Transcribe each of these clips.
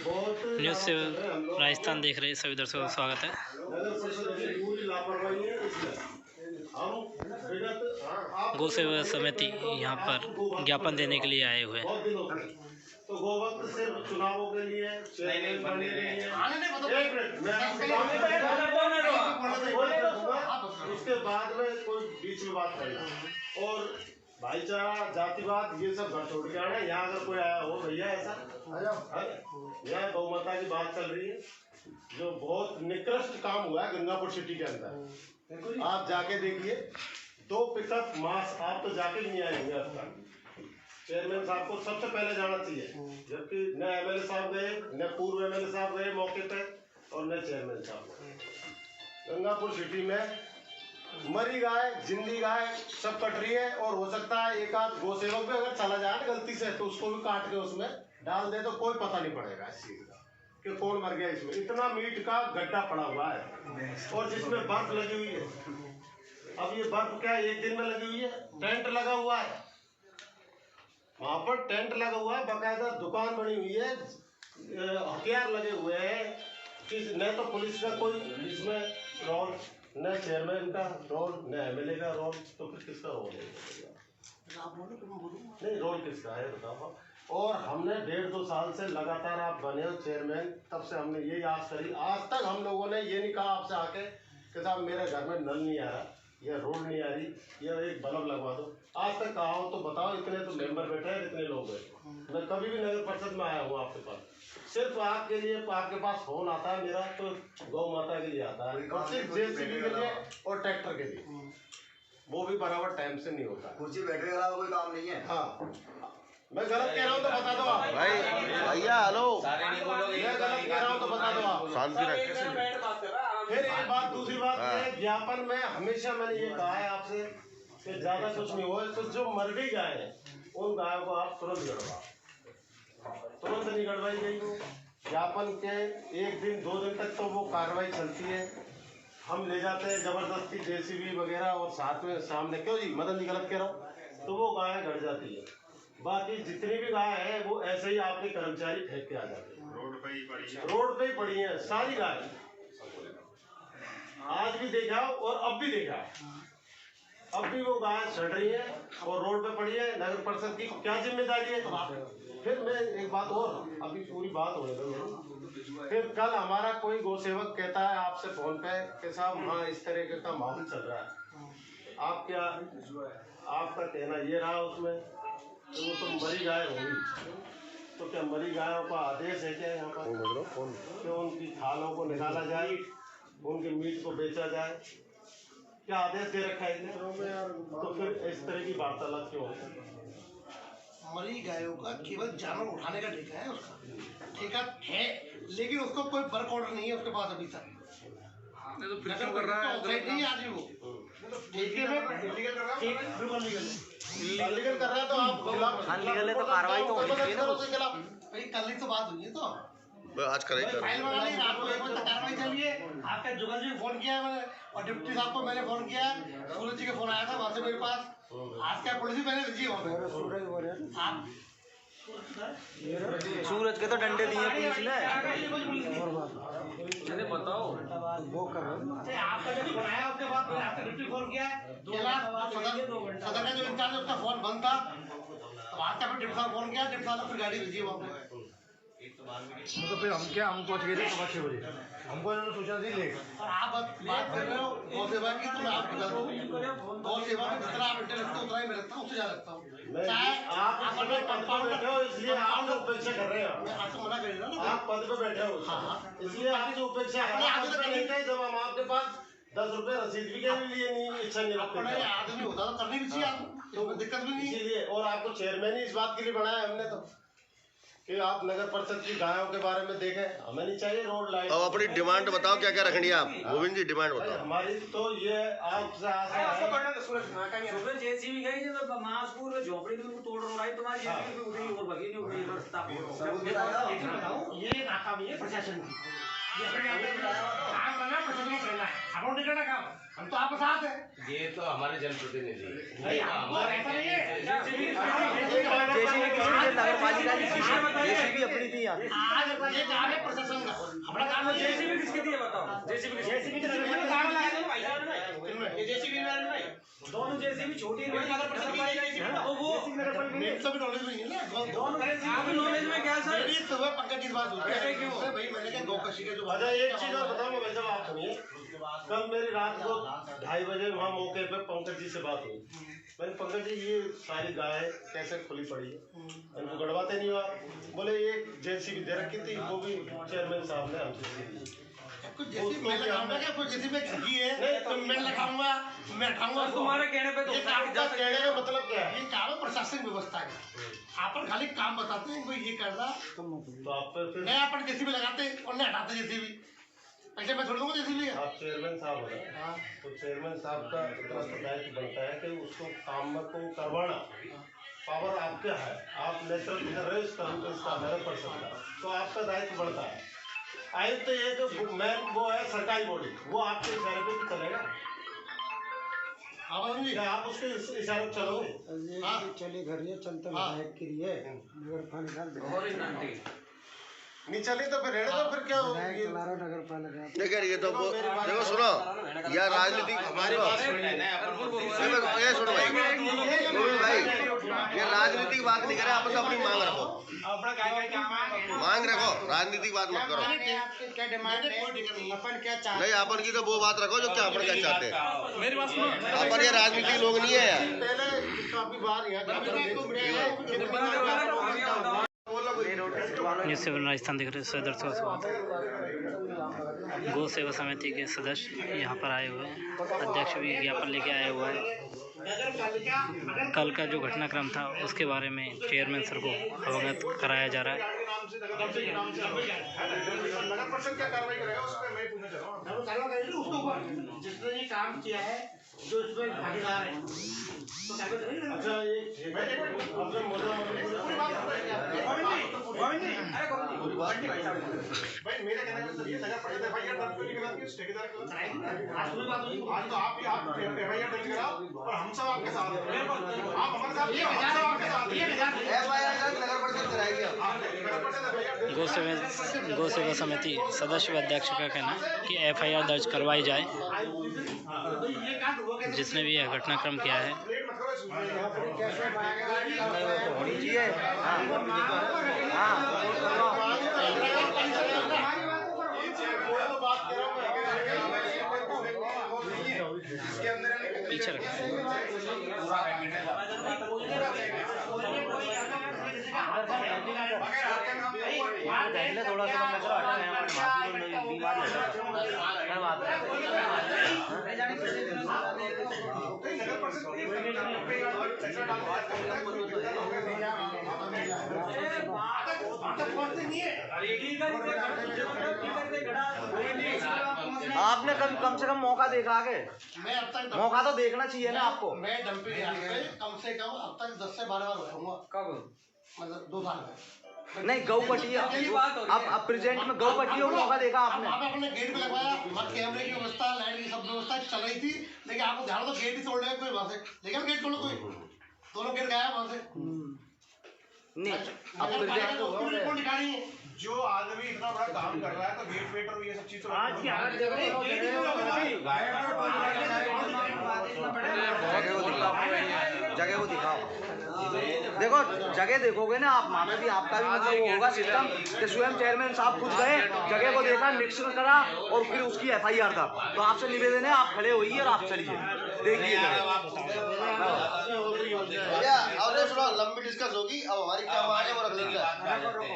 News से राजस्थान देख रहे सभी दर्शकों का स्वागत है। गौ सेवा समिति यहाँ पर ज्ञापन देने के लिए आए हुए हैं। तो गोवंश सिर्फ चुनावों के लिए उसके बाद में कोई बीच में बात करना और भाईचारा जातिवाद ये सब घर छोड़ के आना। यहाँ अगर कोई आया हो भैया ऐसा यहाँ गौ माता की बात चल रही है जो बहुत निकृष्ट काम हुआ है गंगापुर सिटी के अंदर। आप जाके देखिए 2 पिकअप मास आप तो जाके भी नहीं आएंगे। अब तक चेयरमैन साहब को सबसे पहले जाना चाहिए, जबकि न एमएलए साहब गए न पूर्व एमएलए साहब गए मौके पे और न चेयरमैन साहब। गंगापुर सिटी में मरी गाय जिंदी गाय सब कट रही है और हो सकता है एक आध गौ सेवक भी अगर चला जाए गलती से तो उसको भी काट के उसमें डाल दे तो कोई पता नहीं पड़ेगा इस चीज का कि कौन मर गया। इसमें इतना मीट का गड्ढा पड़ा हुआ है और जिसमें बर्फ लगी हुई है। अब ये बर्फ क्या एक दिन में लगी हुई है? टेंट लगा हुआ है, वहां पर टेंट लगा हुआ है, बाकायदा दुकान बनी हुई है, हथियार लगे हुए हैं। न तो पुलिस का कोई इसमें रोल, न चेयरमैन का रोल, न एमएलए का रोल, तो फिर किसका रोल है? नहीं, रोल किसका है बताओ। और हमने 1.5-2 साल से लगातार आप बने हो चेयरमैन, तब से हमने यही आस करी। आज तक हम लोगों ने ये नहीं कहा आपसे आके कि साहब मेरे घर में नल नहीं आ रहा, या रोड नहीं आ रही, या एक बल्ब लगवा दो। आज तक कहा हो तो बताओ। इतने तो मेंबर बैठे हैं, इतने लोग हैं। मैं कभी भी नगर परिषद में आया हूँ आपके पास सिर्फ आपके लिए, आपके पास फोन आता है मेरा तो गौ माता के लिए आता है और सिर्फ जेसीबी के लिए और ट्रैक्टर के लिए, वो भी बराबर टाइम से नहीं होता। कुर्सी बैठने के अलावा कोई काम नहीं है। हाँ, मैं गलत कह रहा हूँ तो बता दो आप भाई। भैया हेलो, मैं गलत कह रहा हूँ तो बता दो आप। शांति रख। फिर एक बात, दूसरी बात है ज्ञापन में हमेशा मैंने ये कहा है आपसे कि ज्यादा कुछ नहीं हो तो जो मर गई गाय है उन गायों को आप तुरंत गड़वा, तुरंत नहीं गड़वाई गई। ज्ञापन के 1 दिन 2 दिन तक तो वो कार्रवाई चलती है, हम ले जाते हैं जबरदस्ती जेसीबी वगैरह और साथ में सामने। क्यों जी मदन जी गलत कह रहा हूँ? तो वो गाय गड़ जाती है। बाकी जितनी भी गाय है वो ऐसे ही आपके कर्मचारी फेंक के आ जाते हैं। रोड पे ही पड़ी है सारी गाय। आज भी देखा और अब भी देखा, अब भी वो गाय सड़ रही है और रोड पे पड़ी है। नगर परिषद की क्या जिम्मेदारी है? फिर मैं एक बात और, अभी पूरी बात हो रही। फिर कल हमारा कोई गौ सेवक कहता है आपसे फोन पे कि साहब हाँ इस तरीके का माहौल चल रहा है, आप क्या, आपका कहना ये रहा उसमें तो वो तो मरी गाय होगी, तो क्या मरी गायों का आदेश है क्या यहाँ पर कि उनकी खालों को निकाला जाए, उनके मीट को बेचा जाए? क्या आदेश दे रखा है इसने? तो फिर इस तरह की वार्तालाप क्यों है? मरी गायों का केवल जानवर उठाने का ठेका है, उसका ठेका है, लेकिन उसको कोई वर्क ऑर्डर नहीं है उसके पास अभी तक। तो फिर क्यों कर रहा है? नहीं आदमी वो ठेके में इलीगल कर रहा है, बिल्कुल इलीगल कर रहा है। तो आप अनलीगल है तो कार्रवाई तो होनी चाहिए ना उसके खिलाफ। भाई कल ही तो बात हुई है, तो आज करेंगे। फाइल बना ली, रात को 1 बजे तक कार्रवाई चलिए। आपका जुगल जी को फोन किया मैंने और डिप्टी साहब को मैंने फोन किया, सूरज जी का फोन आया था वहाँ से मेरे पास। आज क्या पुलिस भी मैंने दीजिए आप सूरज के तो डंडे दिए पुलिस ने। चलिए बताओ वो कर रहे हैं। आपका जो फोन आया उसके बाद मैंने आपका डिप्टी फोन किया, सदर का जो इंचार्ज उसका फोन बंद था, तो वहाँ से डिप्टी साहब फोन किया, डिप्टी साहब ने फिर गाड़ी भेजी वहाँ पे। तो फिर हम क्या, हम पहुँच गए थे 6 बजे, हमको इन्होंने सूचना दी लेट। और आप बात कर रहे हो गौ सेवा की, तो मैं आपकी बात करूँ गौ सेवा में जितना आप इंटर रखते हो उतना ही मैं रखता हूँ, उससे ज़्यादा रखता हूँ। चाहे आप पद पे बैठे हो इसलिए आप लोग उपेक्षा कर रहे हो। मैं आपको मना कर रहा हूँ ना, आप पद पे बैठे हो इसलिए आपकी जो उपेक्षा है आगे तक नहीं थे। जब हम आपके पास 10 रुपए रसीद भी के लिए नहीं इच्छा नहीं रखते, आदमी होता तो करनी भी चाहिए आपको, तो दिक्कत भी नहीं। इसीलिए और आपको चेयरमैन ही इस बात के लिए बनाया हमने तो कि आप नगर परिषद की गायों के बारे में देखें। हमें नहीं चाहिए रोड लाइट। अब अपनी डिमांड बताओ, क्या क्या रखनी है आप? गोविंद जी डिमांड बताओ। हमारी तो ये आपसे आशा है। सूरज जेसीबी गई तो मासपुर झोपड़ी में तोड़ रहा है, तुम्हारी जेसीबी उठी और बगी नहीं उठी रास्ता। ये नाकामी है प्रशासन की। काम करना प्रशासन को करना है, हम नहीं करना काम, हम तो आपके साथ है। ये तो हमारे जनप्रतिनिधि नहीं, हमको ऐसा नहीं है। नगर पालिका की जेसीबी अपनी थी यहाँ। आज ये काम है प्रशासन का, हमारा काम है। जेसीबी किसके दिए बताओ? जेसीबी तो नगर पालिका काम लगा दो भाई साहब ने। ये जेसीबी मैन में दोनों जेसीबी छोटी बड़ी नगर पालिका तो वो मेरे तो भी नॉलेज नहीं है ना। दोनों आप नॉलेज में क्या सर? मेरी सुबह पंकज की बात होती है क्यों भाई, मैंने कहा गौकशी का जो अच्छा एक चीज और बताऊंगा भाई साहब, आप सुनिए। कल मेरी रात को 2:30 बजे वहाँ मौके पे पंकज जी से बात हुई। मैंने पंकज जी ये सारी गाय कैसे खुली पड़ी है, इनको गड़वाते नहीं हुआ। बोले एक जेसीबी दे रखी थी, वो भी चेयरमैन साहब ने हमसे दी। कुछ जैसी मैं लगाऊंगा क्या, कुछ जैसी मैं घी है तो मैं लगाऊंगा, मैं हटाऊंगा। तुम्हारे कहने पे तो ये काम का कहने का मतलब क्या है? ये काम है प्रशासनिक व्यवस्था है। आप खाली काम बताते हैं कोई ये करना, तो आप फिर मैं अपन जेसीबी लगाते और नहीं हटाते जेसीबी, ऐसे मैं छोड़ दूंगा जेसीबी। आप चेयरमैन साहब हो ना, तो चेयरमैन साहब का इतना तो दायित्व बनता है कि उसको काम को करवाना पावर आपके है। आप नेतृत्व कर रहे हो इस काम को, इसका नगर परिषद का, तो आपका दायित्व बढ़ता है। आयुक्त तो ये जो मैन वो है सरकारी बॉडी, वो आपके इशारे पे भी चलेगा। आप उसके इशारे पे चलोगे। हाँ चले घर ये चलते विधायक के लिए नगर पालिका नहीं चली तो फिर रहने दो, फिर क्या होगा? विधायक चला रहा नगर पालिका। देखिए ये तो देखो सुनो, यह राजनीतिक हमारी ये सुनो भाई, ये राजनीतिक बात नहीं करे, आप तो अपनी मांग रखो, मांग रखो, राजनीतिक बात मत करो। क्या डिमांड है, कोई दिक्कत नहीं, अपन क्या चाहते नहीं अपन की तो वो बात रखो जो क्या अपन क्या चाहते हैं। मेरी बात सुनो। अपन ये राजनीतिक लोग नहीं है यार। पहले काफी बार यहाँ न्यूज़ 7 राजस्थान देख रहे हैं। दर्शकों का स्वागत है। गौ सेवा समिति के सदस्य यहाँ पर आए हुए हैं, अध्यक्ष भी ज्ञापन लेके आए हुआ है। कल का जो घटनाक्रम था उसके बारे में चेयरमैन सर को अवगत कराया जा रहा है। नगर परिषद क्या कार्रवाई करेगा उस पर मैं पूछना चाह रहा हूँ। उसके ऊपर जिसने ये काम किया है, जो इसमें भागीदार है, तो क्या अच्छा ये आपने भाई मेरा कहना है ये नगर परिषद एफआईआर दर्ज करने के बाद किस ठेकेदार के आज तो आप एफआईआर दर्ज कराओ और हम सब आपके साथ हैं। आप हमारे साथ हैं, हम सब आपके साथ हैं। एफआईआर नगर परिषद कराएगी। गौ सेवा समिति सदस्य व अध्यक्ष का कहना है कि एफआईआर दर्ज करवाई जाए, जिसने भी यह घटनाक्रम किया है। होनी चाहिए। पीछे थोड़ा आपने कम से कम मौका देखा आगे, मैं अब तक मौका तो देखना चाहिए ना आपको। मैं डंपिंग यार्ड पे कम से कम अब तक 10 से 12 बार बैठूंगा। कब? मतलब 2 साल में। नहीं गौ पटी अब प्रेजेंट में गौ पटी और मौका देखा आपने। आप अपने गेट पे लगवाया, वहाँ कैमरे की व्यवस्था, लाइट की सब व्यवस्था चल रही थी, लेकिन आपको ध्यान तो गेट ही तोड़ लिया कोई वहाँ से, लेकिन गेट तोड़ कोई, दोनों गेट गया वहाँ से। नहीं अब रिपोर्ट दिखानी है। जो आदमी इतना बड़ा काम कर रहा है तो गेट वेट और ये सब चीज तो जगह को दिखाओ, देखो जगह देखोगे ना आप, वहाँ पे भी आपका भी मतलब वो होगा सिस्टम कि स्वयं चेयरमैन साहब खुद गए, जगह को देखा, निरीक्षण करा और फिर उसकी एफआईआर था। तो आपसे निवेदन है आप खड़े होइए और आप चलिए देखिए। अब तो सुनो लंबी डिस्कस होगी, अब हमारी क्या मांग है वो रख लेंगे,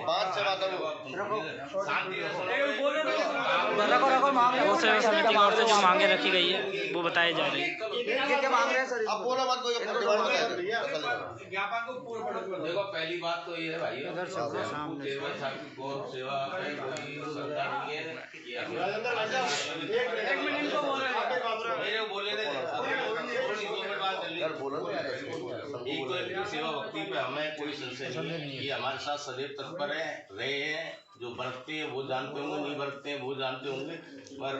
बात से बात रखो मांग गौ सेवा समिति की ओर से जो मांगे रखी गई है वो बताई जा रही है। क्या मांग रहे हैं सर? अब बोलो मत कोई अपना डिमांड बताइए। ज्ञापन को पूरा पढ़ो। देखो पहली बात तो ये है भाई, चेयरमैन साहब की गौ सेवा में कोई श्रद्धा नहीं है। एक मिनट को बोल रहे हैं, बोलने दे। बोला ना। एक तो इनकी सेवा भक्ति पे हमें कोई संशय नहीं है, ये हमारे साथ सदैव तत्पर है, रहे हैं। जो बरतते हैं वो जानते होंगे, नहीं बरतते हैं वो जानते होंगे, पर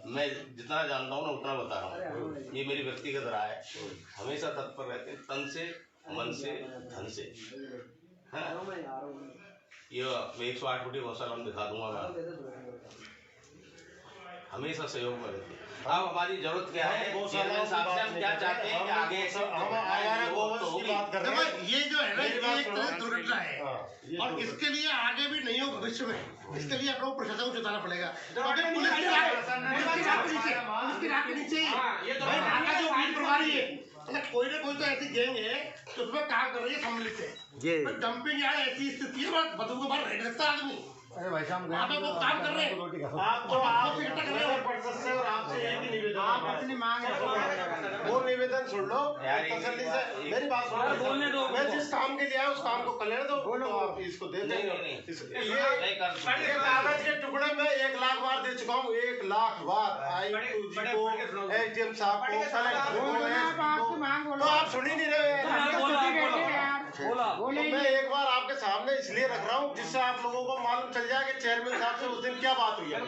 मैं जितना जानता हूँ ना उतना बता रहा हूँ। ये मेरी व्यक्तिगत राय है, हमेशा तत्पर रहते हैं, तन से, मन से, धन से। ये 108 फुटी गौशाला में दिखा दूंगा मैं, हमेशा सहयोग में रहते हैं। अब हमारी जरूरत क्या है, चेयरमैन साहब से हम क्या चाहते हैं कि आगे ऐसे देखो ये जो है ना, ये एक तरह दुर्घटना है, और इसके लिए आगे भी नहीं हो भविष्य में, इसके लिए अपने प्रशासन को जुटाना पड़ेगा। क्योंकि पुलिस की रात के नीचे जो वीर प्रभारी है, कोई ना कोई तो ऐसी गैंग है तो उसमें काम कर रही है, सम्मिलित है। डंपिंग यार ऐसी स्थिति है, बदबू के बाहर रह सकता आदमी। अरे भाई साहब वहाँ पे वो काम कर रहे हैं, आप इकट्ठा कर रहे हो परिषद से, और आपसे एक ही निवेदन, आप अपनी मांग वो निवेदन सुन लो तसल्ली से, मेरी बात सुनो। मैं जिस काम के लिए आया उस काम को कर लेने दो, तो आप इसको दे देंगे। ये कागज के टुकड़े में 1 लाख बार दे चुका हूँ, 1 लाख बार आई को, एसडीएम साहब को, तो आप सुन ही नहीं रहे। तो मैं एक बार आपके सामने इसलिए रख रहा हूँ जिससे आप लोगों को मालूम चल जाए कि चेयरमैन साहब से उस दिन क्या बात हुई है।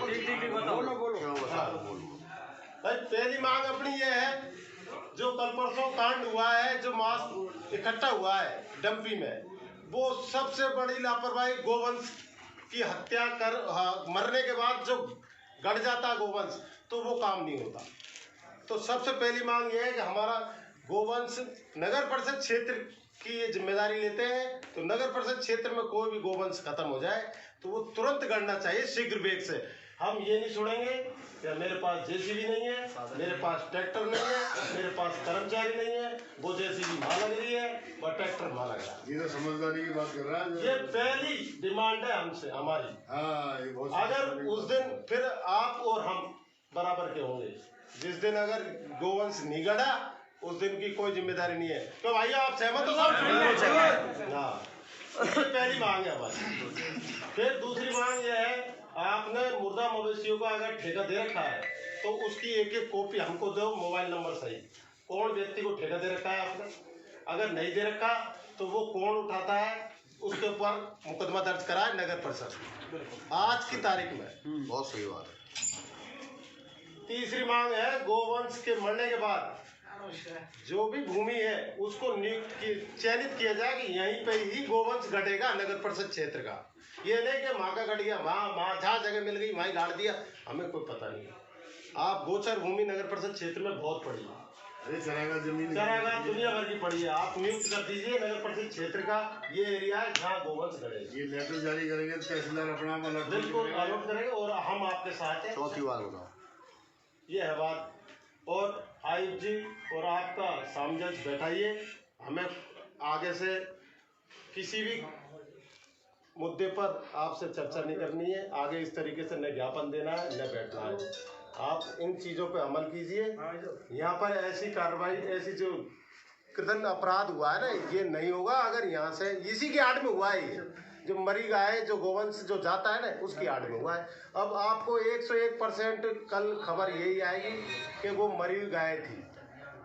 भाई पहली मांग अपनी ये है, जो कल परसों कांड हुआ है, जो मांस इकट्ठा हुआ है डंपी में, वो सबसे बड़ी लापरवाही। गोवंश की हत्या कर मरने के बाद जो गड़ जाता गोवंश, तो वो काम नहीं होता। तो सबसे पहली मांग ये है कि हमारा गोवंश नगर परिषद क्षेत्र की ये जिम्मेदारी लेते हैं, तो नगर परिषद क्षेत्र में कोई भी गोवंश खत्म हो जाए तो वो तुरंत गणना चाहिए, शीघ्र वेग से। हम ये नहीं छोड़ेंगे कि मेरे पास जेसीबी नहीं है, मेरे पास ट्रैक्टर नहीं है, मेरे पास कर्मचारी नहीं है, वो जेसीबी वहाँ लग रही है और ट्रैक्टर वहाँ लग रहा है। ये तो समझदारी की बात कर रहा है। ये पहली डिमांड है हमसे, हमारी। हाँ, ये बहुत अगर उस दिन फिर आप और हम बराबर के होंगे, जिस दिन अगर गोवंश नहीं गड़ा उस दिन की कोई जिम्मेदारी नहीं है। तो भाई आप सहमत हो? हाँ, ये पहली मांग है बस। फिर दूसरी मांग ये है, आपने मुर्दा मवेशियों को अगर ठेका दे रखा है तो उसकी एक कॉपी हमको दो, मोबाइल नंबर सही, कौन व्यक्ति को ठेका दे रखा है आपने, अगर नहीं दे रखा तो वो कौन उठाता है, उसके ऊपर मुकदमा दर्ज कराए नगर परिषद आज की तारीख में। बहुत सही बात है। तीसरी मांग है, गोवंश के मरने के बाद जो भी भूमि है उसको चयनित किया जाए कि यहीं पे ही गोवंश घटेगा नगर परिषद क्षेत्र का। ये नहीं कि माँ का घट गया, माँ जहाँ जगह मिल गई वहीं गाड़ दिया, हमें कोई पता नहीं। आप गोचर भूमि नगर परिषद क्षेत्र में बहुत पड़ी है, अरे चरागाह जमीन, चरागाह दुनिया भर की पड़ी है। आप नियुक्त कर दीजिए नगर परिषद क्षेत्र का ये एरिया है जहाँ गोवंश घटेगा। ये लेटर जारी करेंगे तो तहसीलदार अपना बिल्कुल अलॉट करेंगे और हम आपके साथ हैं। चौथी बार बताओ, ये है बात। और आयुक्त जी और आपका सामंजस्य बैठाइए, हमें आगे से किसी भी मुद्दे पर आपसे चर्चा नहीं करनी है, आगे इस तरीके से न ज्ञापन देना है न बैठना है। आप इन चीज़ों पर अमल कीजिए। यहाँ पर ऐसी कार्रवाई, ऐसी जो कृतन अपराध हुआ है ना, ये नहीं होगा अगर यहाँ से इसी की आड़ में हुआ है। ये जो मरी गाय, जो गोवंश जो जाता है ना, उसकी आड़ में हुआ है। अब आपको 101% कल खबर यही आएगी कि वो मरी हुई गाय थी।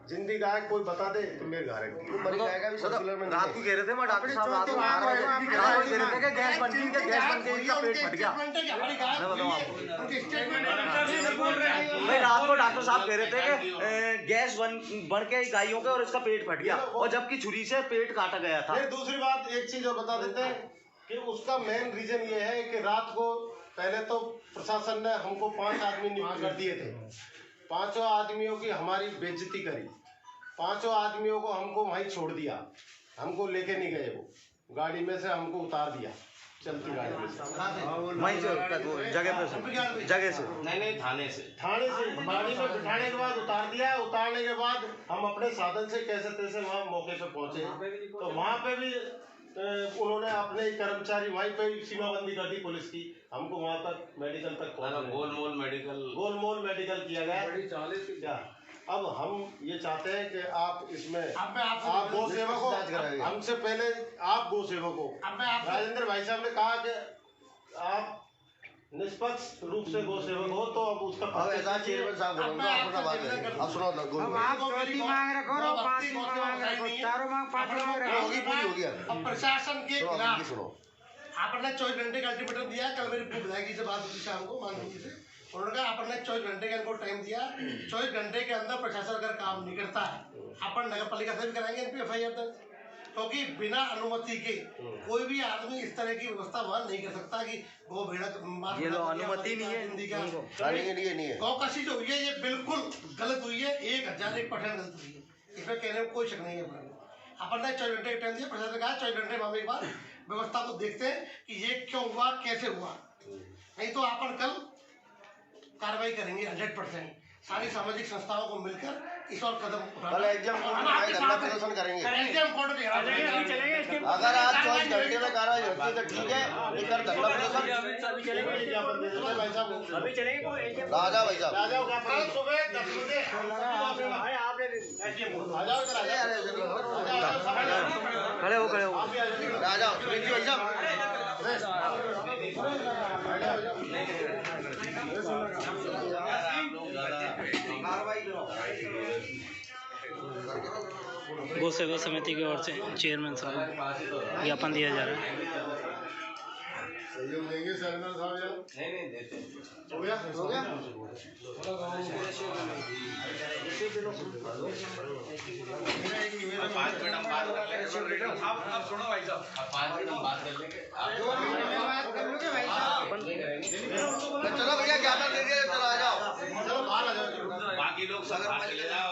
जिंदी गाय कोई बता दे तो मेरे घर है, मरी गाय का भी सर्कुलर में रात को कह रहे थे, मैं डॉक्टर साहब रात को कह रहे थे कि गैस बन के इसका पेट फट गया। मैं बताऊँ आपको, भाई रात को डॉक्टर साहब कह रहे थे कि गैस बढ़ के गायों के और इसका पेट फट गया, और जबकि छुरी से पेट काटा गया था। फिर दूसरी बात एक चीज और बता देते हैं कि उसका मेन रीजन ये है कि रात को पहले तो प्रशासन ने हमको 5 आदमी नियुक्त कर दिए थे। 5 आदमियों की हमारी बेइज्जती करी, 5 आदमियों को हमको वहीं छोड़ दिया, हमको लेके नहीं गए, वो गाड़ी में से हमको उतार दिया, चलती गाड़ी में से वहीं से जगह से नहीं थाने से गाड़ी में बिठाने के बाद उतार दिया। उतारने के बाद हम अपने साधन से कैसे तैसे वहाँ मौके पे पहुंचे, तो वहाँ पे भी उन्होंने अपने कर्मचारी वहीं पे सीमाबंदी कर दी पुलिस की, हमको वहाँ तक मेडिकल तक गोलमोल मेडिकल किया गया क्या। अब हम ये चाहते हैं कि आप इसमें आप गौ सेवक हो, हमसे पहले आप गौ सेवक हो। राजेंद्र भाई साहब ने कहा कि आप निष्पक्ष रूप से गौ सेवक हो तो अब उसका अब ऐसा चेयरमैन साहब बोलो तो अपना बात है। अब सुनो तो अब आप चौथी मांग रखो और पांचवी मांग रखो, चारों मांग पांचवी मांग रखो। होगी पूरी हो गया। अब प्रशासन के सुनो खिलाफ इनकी सुनो। आपने 24 घंटे का अल्टीमेटम दिया। कल मेरी विधायक से बात हुई शाम को माननीय जी से, उन्होंने कहा आपने 24 घंटे का इनको टाइम दिया, 24 घंटे के अंदर प्रशासन अगर काम नहीं करता है अपन नगर पालिका से भी कराएंगे इन पे FIR दर्ज, क्योंकि बिना अनुमति के कोई भी आदमी इस तरह की व्यवस्था वहां नहीं कर सकता कि गौ भेड़ा ये तो अनुमति नहीं है उनको। नहीं है। गौ काशी जो हुई है ये बिल्कुल गलत हुई है, 1001% गलत हुई है, इसमें कहने में कोई शक नहीं है। अपन ने 24 घंटे का टाइम दिया, प्रशासन ने कहा 24 घंटे में हम एक बार व्यवस्था को देखते हैं कि ये क्यों हुआ, कैसे हुआ, नहीं तो अपन कल कार्रवाई करेंगे 100%। सारी सामाजिक संस्थाओं को मिलकर इस और कदम कल एग्जाम कोर्ट में धरना प्रदर्शन करेंगे। एग्जाम कोर्ट में अगर आज 24 घंटे में कार्रवाई होती है तो ठीक है, लेकर धरना प्रदर्शन अभी चलेंगे राजा भाई साहब राजा का अपराध सुबह 10 बजे खड़े हो राजा भाई साहब गौ सेवा समिति की ओर से चेयरमैन साहब ज्ञापन दिया जा रहा है। सहयोग देंगे चेयरमैन साहब यार? नहीं देते। हो गया पाँच मिनट हम बात कर लेंगे। आप सुनो भाई साहब, अब 5 मिनट हम बात कर लेंगे। चलो भैया ज्ञापन दे दिया, चलो आ जाओ। चलो बाहर आ जाओ। बाकी लोग सब बात चले जाओ।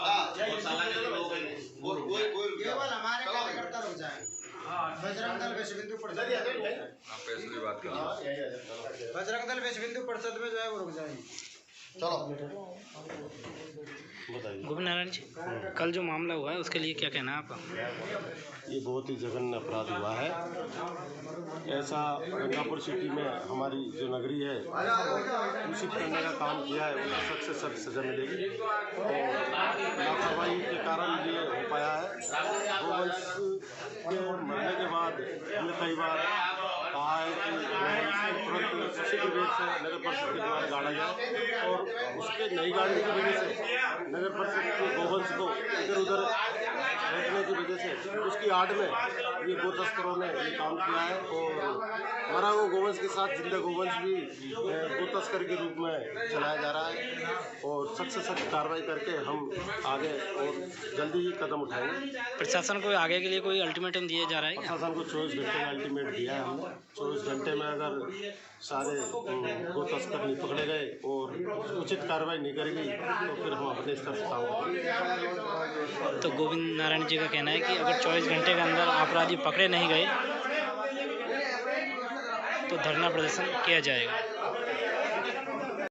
और साला के जो लोग हैं वो केवल हमारे कार्यकर्ता रुक जाए। बजरंग दल विश्व हिंदू परिषद बजरंग दल विश्व हिंदू परिषद में जो है वो रुक जाएंगे। चलो बताइए। गोविंद नारायण जी, कल जो मामला हुआ है उसके लिए क्या कहना है आपका? ये बहुत ही जघन्य अपराध हुआ है। ऐसा गंगापुर सिटी में हमारी जो नगरी है दूषित करने का काम किया है, उन्हें सख्त से सख्त सजा मिलेगी। और लापरवाही के कारण ये हो पाया है। गोवंश के मरने के बाद हमने कई बार कहा है कि गोवंश को तुरंत शीघ्र वेग से नगर परिषद के द्वारा गाड़ा जाए, और उसके नहीं गाड़ने की वजह से नगर परिषद के गोवंश को इधर उधर फेंकने की वजह से उसकी आड़ में ये गो तस्करों ने ये काम किया है। और मरा हुआ गोवंश के साथ जिंदा गोवंश भी गो तस्कर के रूप में चलाया जा रहा है। और सख्त से सख्त कार्रवाई करके हम आगे और जल्दी ही कदम उठाएंगे। प्रशासन को आगे के लिए कोई अल्टीमेटम दिया जा रहा है क्या? प्रशासन को 24 घंटे का अल्टीमेट दिया है हमने। 24 घंटे में अगर सारे गो तस्कर नहीं पकड़े गए और उचित कार्रवाई नहीं करेगी तो फिर हम अपने स्तर से काम करेंगे। तो गोविंद नारायण जी का कहना है कि अगर 24 घंटे के अंदर अपराधी पकड़े नहीं गए तो धरना प्रदर्शन किया जाएगा।